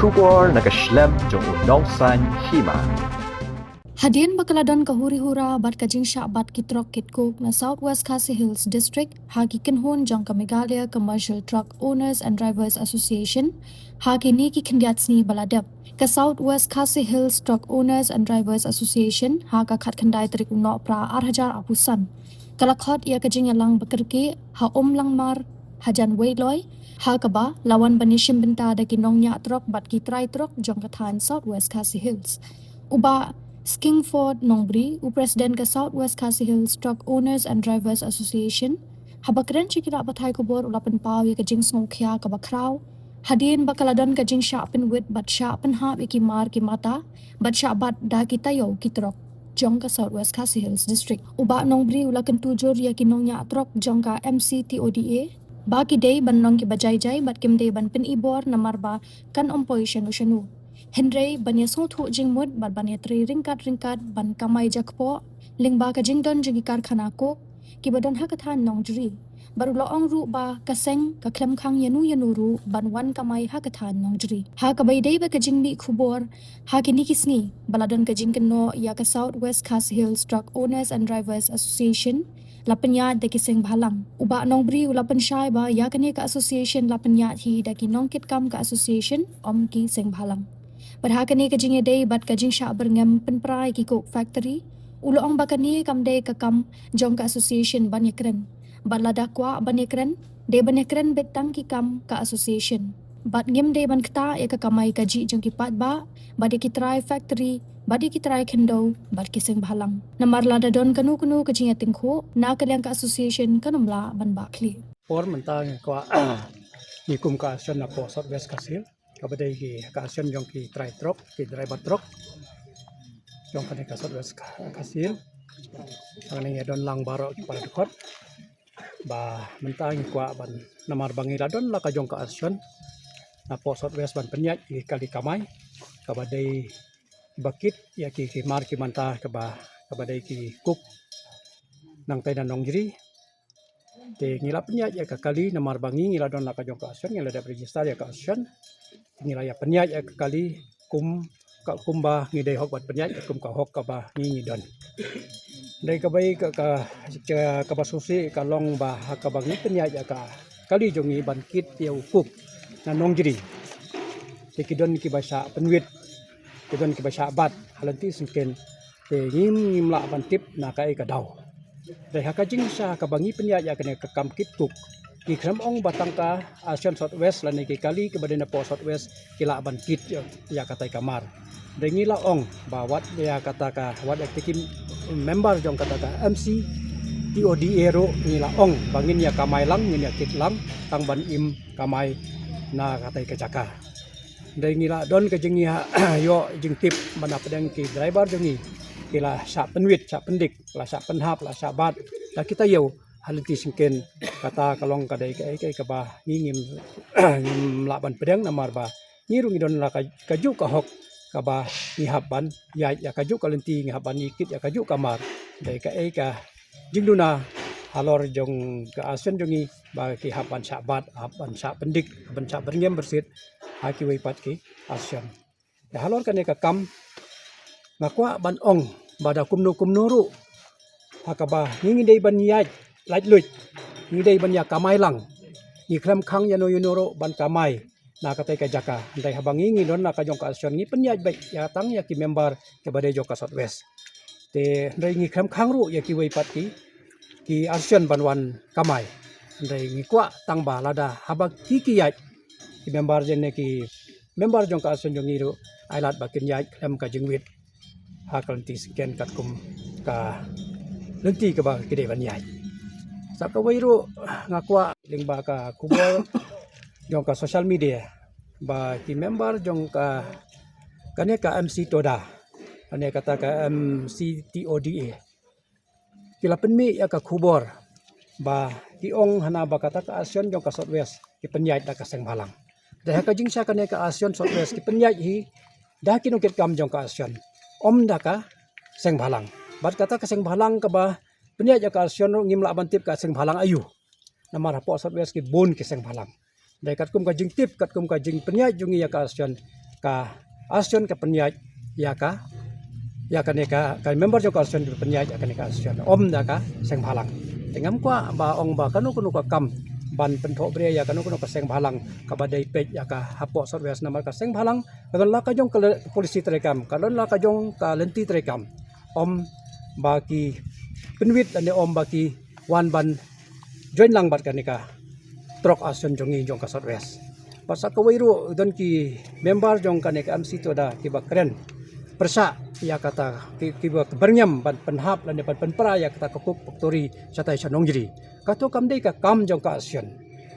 Shubor nakaslem jong unongsan hima. Hadian bakaladon kahuri-hura bat kajing syak bat kitrok kitkuk na Southwest Khasi Hills District hagi kinhun jong ka Meghalaya Commercial Truck Owners and Drivers Association hagi ni ki kendiatsni baladap ka Southwest Khasi Hills Truck Owners and Drivers Association haga khat kendai terik unok pra arhajar apusan kalakhat ia kajing yalang bekerki ha lang mar hajan weiloy ha kaba lawan banishim benta da kinongnya truk bat kitrai truk jong kathan Southwest Khasi Hills uba Skingford Nongbri, Presiden ke Southwest Khasi Hills Truck Owners and Drivers Association, habakren cikira batai kubur ulapan pau ya kajing sngokya ka bakraw, hadin bakaladon kajing syak penwit bat syak penhap iki mar ki mata, bat syak bat da kita yo kitrok jong ka Southwest Khasi Hills District. Uba Nongbri ulakan tujur ya kinongnya truk jong ka MCTODA, bagi day ban nong ki bajai-jai bat kim day ban penibor namarba kan ompoi shanu-shanu. Henry banya sotu jingmud bat banya tri ringkat ban kamai jakpo lingba ka jingdon jigi karkhana ko kibadon hakathan nongjri baru laong ru ba kaseng ka klem khang yanu ru ban wan kamai hakathan nongjri ha ka baidei ba ka jingmi khubor ha kini kisni baladon ka jingkeno ya ka Southwest Khasi Hills Truck Owners and Drivers Association lapenya de kiseng bhalang uba nongbri ulapan syai ba ya kani ka association lapenya hi da ki nongkit kam ka association om ki seng bhalang Berhakani kajing day bat kajing syak berngam penprai ki coke factory. Uloong bakani kam day kakam jong ka association banyakren. Bat ladakwa banyakren, day banyakren betang ki kam ka association. Bat ngem day ban kta ya kakamay kaji jong ki pat ba, bat ki try factory, bat ki try kendo, bat kiseng balang. Namar ladadon kanu kajing yatingko, na kalyang ka association kanumla ban bakli. Por mentang kwa ni kum ka asion na po Southwest Khasi Hills kabadai ki ka asion jong ki try truck ki driver truck jong kani ka Southwest Khasi Hills angani don lang baro ki para dekot ba mentang kwa ban namar bangi ladon la ka jong ka asion na po Southwest ban penyat ki kali kamai kabadai bakit ya ki mar ki manta kabadai ki kuk nang tainan nongjri te ngila penyat ya kali namar bangi ngila don la ka jong ka asion ngila da register ya ka asion ngila ya penyat ya kali kum ka kumba ngidai hok bat penyat kum ka hok ka ba ngi don dai ka bai ka basusi ka long ba ka bangi penyat ya ka kali jongi ban kit ya ukuk na nongjri te kidon ki bahasa penwit kidon ki bahasa bat halanti singken te ngim la ban tip na ka ka dau dai hakajing sa ka bangi penyat ya kene ka kam kit kuk ki kram ong batang ka Asian Southwest lan ki kali ke badena po Southwest kila ban kit ya katai kamar dai ngila ong bawat ya kata ka wat aktikim member jong kata ka MC TODA ro ngila ong bangin ya kamai lang ngin ya kit lang tang ban im kamai na katai ka jaka dai ngila don ka jing ya yo jing tip mana pedang ki driver jongi kila sa penwit sa pendik la sa penhap la sa bat la kita yo halinti singken kata kalong kadai kai ka ba ngim ngim laban pedang namar ba ngirung idon la kaju ka hok ka ba ngihaban ya kaju kalenti ngihaban ikit ya kaju kamar dai ka jingduna halor jong ka asen jongi ba ki haban sabat haban sa pendik haban sa berngem bersit haki wei pat ki asen ya halor kan ka kam ngakwa ban ong bada kumno ru hakaba ngingi dei ban yai lait luit ni dei ban ya kamai lang ni kram khang ya no ro ban kamai na katai ka jaka dai habangi ngi don na ka jong ka asion ngi penyaj bai ya tang ya ki member ke badai jong ka Southwest te dai ngi kram khang ru ya ki wei pat ki asion banwan kamai dai ngi kwa tang ba lada habak ki yai ki member jen ne ki member jong ka asion jong ngi ru ailat bakin yai kram ka jingwit hakal ti sken kat kum ka lenti ka ba ki dei ban yai sa ka wairu ngakwa lingba ka kubol jong ka social media ba ki member jong ka kane ka MC Toda ane kata ka MCTODA kila penmi ya ka kubor ba ki ong hana ba kata ka asion jong ka Southwest ki penyait da ka seng balang da ka jing sa kane ka asion Southwest ki penyait hi da kinukit kam jong ka asion om da ka seng balang bat kata ka seng balang ka ba penyat ya ka asion ngim la ban tip ka seng balang ayu namar po Southwest ki bon ki seng balang dai kat kum ka jing tip kat kum ka jing penyat jungi ya ka asion ka asion ka penyaj ya ka neka ka member jong ka asion penyaj ya ka neka asion om da ka seng phalang tengam kwa ba ong ba kanu ka kam ban penthok bre ya kanu ka seng phalang ka badai pej ya ka hapo Southwest namar ka seng phalang kalon la ka jong polisi terekam kalon la ka jong ka lenti terekam om baki penwit ane om baki wan ban join lang bat kanika trok asun jongi jong ka Southwest pasa kawairu don ki member jong kanika MC to da ki bakren persa ya kata ki bernyam ban penhap lan ban penpra ya kata kokuk faktori satai sanong jiri kato kam dei ka kam jong ka asun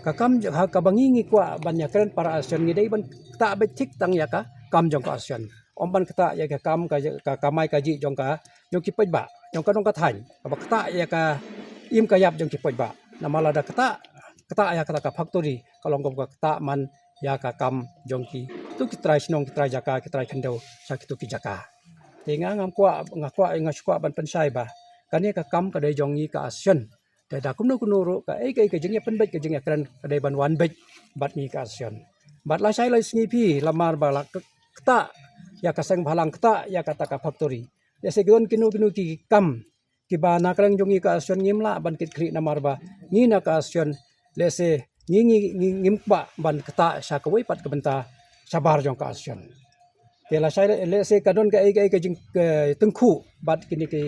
ka kam ha ka bangingi kwa ban ya kren para asun ngidei ban ta betik tang ya ka kam jong ka asun om ban kata ya ka kam ka kamai ka ji jong ka jong ki pej ba jong ka dong ka than ka kata ya ka im ka yap jong ki pej ba namala da kata ya kata ka factory kalong ka kata man ya ka kam jong ki tu ki trai snong ki trai jaka ki trai kendo sa ki tu ki jaka tenga ngam kwa ngakwa ban pensai ba kani ka kam ka dei jong ni ka asion te da kumno ro ka ai ka jeng ya penbet ka jeng ya kran ka dei ban wan bet bat ni ka asion bat la sai lai sngi pi lamar ba la kata ya ka seng phalang kata ya kata ka factory ya segon kinu ki kam ki ba na krang jongi ka asion ngimla ban kit khri namar ba ni na ka asion lese ngimpa ban kata sa ka wei pat ka benta sabar jong ka asion tela sai lese kadon ka ai ka jing tengku bat kini ki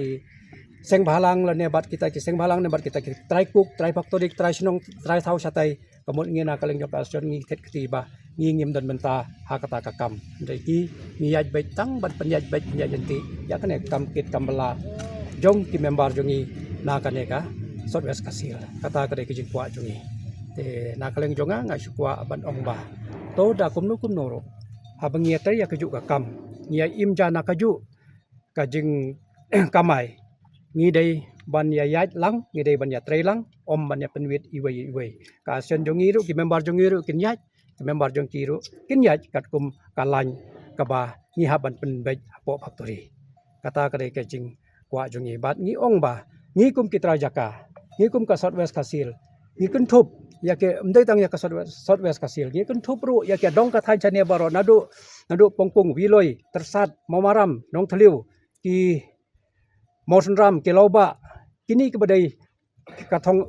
seng balang la ne bat kita ki seng balang ne bat kita ki try cook try factory try sinong try thau satai kamut ngina kaleng jong ka asion ngi ket kti ba ngim dan benta ha kata ka kam dei ki mi yaj bai tang bat penyaj bai penyaj jenti ya kane kam kit kam bala jong ki member jongi na kane ka Southwest kasil kata ka dei ki jing kwa jongi te na kaleng jonga ngai sukwa ban ong ba to da kumnu ro habang ya ter ya kaju ka kam nia im jana kaju ka jing kamai ngi dei ban ya yaj lang ngi dei ban ya trei lang om ban ya penwit iwei ka asion jongi ru ki member jongi ru kin yaj ki member jong ki ru kin yaj kat kum kalany ka ba ngi haban pen bej po factory kata ka dei ka jing kwa jongi bat ngi ong ba ngi kum kitra jaka ngi kum ka Southwest kasil ngi kun thup ya ke mdai tang ya ka Southwest kasil ngi kun thup ru ya ke dong ka thai chane baro nadu pongpong wiloi tersat momaram nong thliu ki mosenram ke loba kini ke badai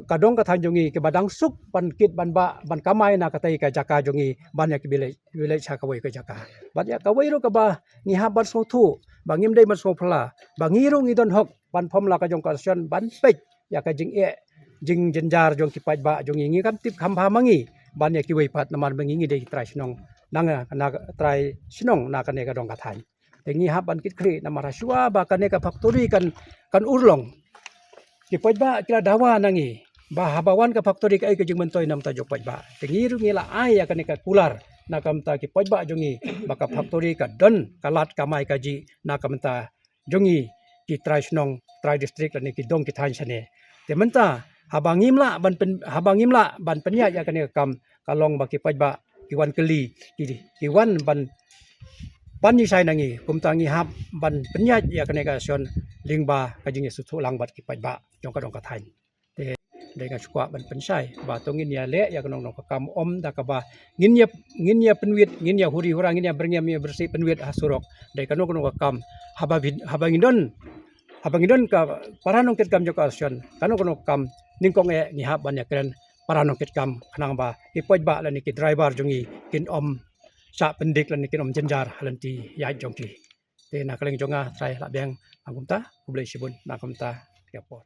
ka dong ka thai jongi ke badang suk ban kit ban ba ban kamai na ka tai ka jaka jongi ban ya ke bilai cha ka wei ka jaka ban ya ka wei ru ka ba ngi ha ban so thu ba ngim dei ban so phla ba ngi ru ngi don hok ban phom la ka jong ka sion ban pej ya ka jing jing jenjar jong ki paj ba jong ngi kam tip kham pha mangi ban ya ki wei pat naman bangi ngi dei trai sinong nang na trai sinong na ka ne ka dong ka thai te ngi ha ban kit khri namara shua ba ka ne ka factory kan urlong ki paj ba kila dawa nangi ba habawan ka factory ka ai ka jing mentoi nam ta jok paj ba te ngi ru ngi la ai ya ka ne ka kular na kam ta ki paj ba jongi ba ka factory ka don kalat kamai ka ji na kam ta jongi ki trai sinong trai district ni ki dong ki than chane te menta habangim la ban penya ya kan kam kalong baki paj ba kiwan keli kiwan ban ni sai nangi kumtangi hab ban penya ya kan ka sion lingba ka jingi su lang bat ki paj ba jong ka dong ka thain te de ka sukwa ban pensai ba tongin ya le ya kan dong ka kam om da ka ba ngin ya penwit ngin ya huri hura ngin ya bernyam ya bersih penwit asurok de kan dong ka kam habangindon ka paranong ket kam jok asion kan kam ningkong ngi hab ban ya kren paranong ket kam khanang ba ipoj ba la ni ki driver jongi kin om sa pendik la ni kin om jenjar halanti ya jongki te na kaleng jonga trai la beng angumta kublai sibun na kamta yapor